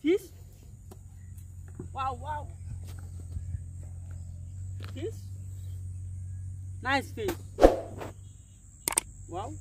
Fish. Wow, wow. Fish. Nice fish. Wow.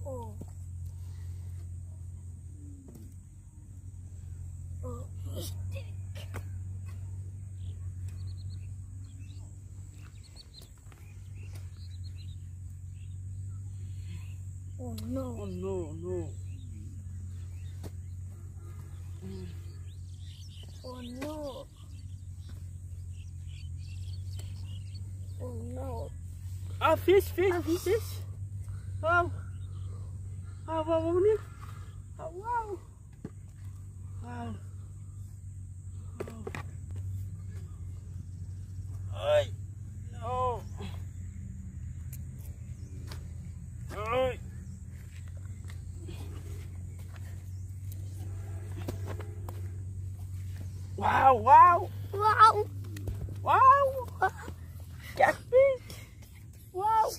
Oh. Oh, mistake. Oh no. Oh no, no. Oh no. Oh no. Oh, fish, fish, Oh, fish. fish. Wow. Wow, wow, wow, nè. Oh, wow. Wow. Ơi. No. Ơi. Wow, wow. Wow. Wow. Catfish. Wow.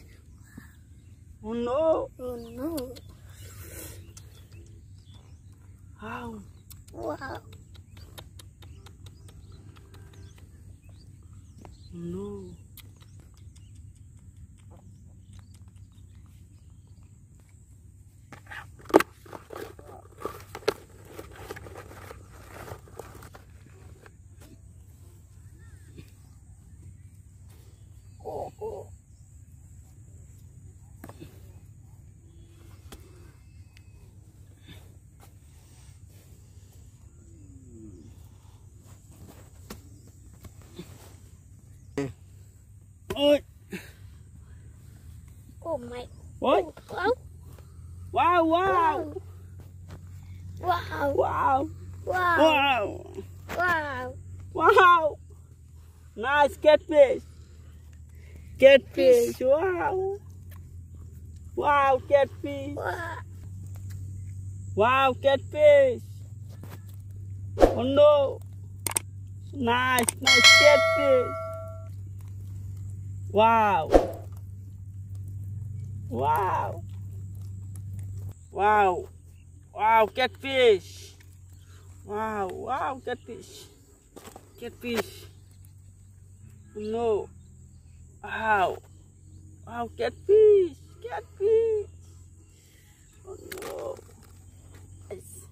Oh no. Oh no. Wow. Wow. No. Oh, oh. Ôi. Oh my. Ôi. Wow. Wow, wow. Wow. Wow. Wow. Wow. Wow. Wow. Nice catfish. Catfish. Wow. Wow, catfish. Wow. Wow, catfish. Oh no. Nice, nice catfish. Wow. Wow. Wow. Wow, catfish. Wow, wow, catfish. Catfish. Oh no. Wow. Wow, catfish. Catfish. Oh no. Nice.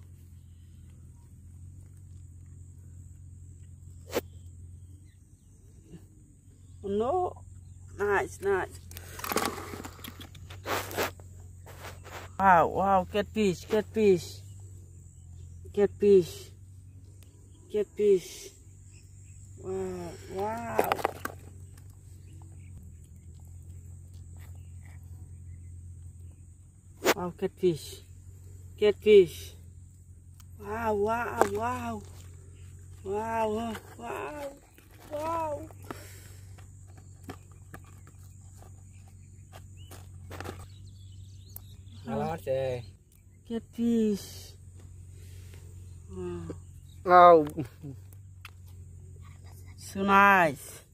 Oh no. Nice, nice. Wow, wow, catfish, catfish. Catfish. Catfish. Wow, wow. Wow, catfish. Catfish. Wow, wow, wow. Wow, wow, wow. Đó xe. Catfish. Wow. Oh. So nice.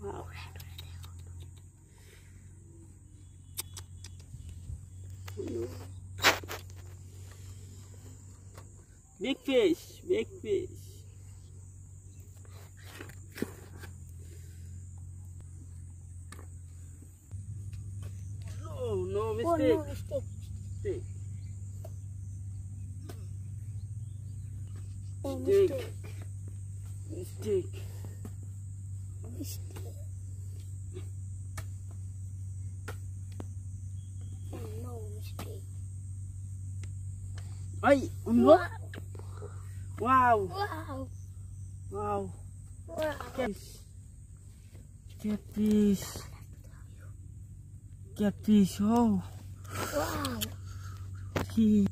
Wow. Big fish, big fish. No, no mistake. Oh no, mistake. Mistake. Oh, Mistake. mistake. Mistake. Mistake. Oh no, mistake. Ay, oh no. Wow. Wow. Wow. Wow. Wow. Catfish. Catfish. Catfish. Oh. Wow. He.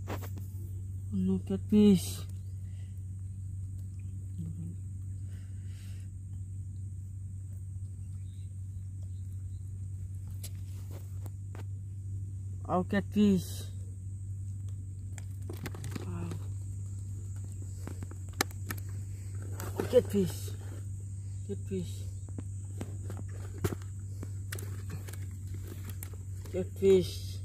Oh, no catfish. Oh, catfish. Wow. Oh, catfish. Catfish. Catfish.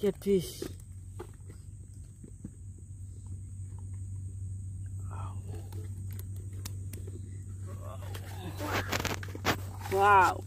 Catfish. Wow.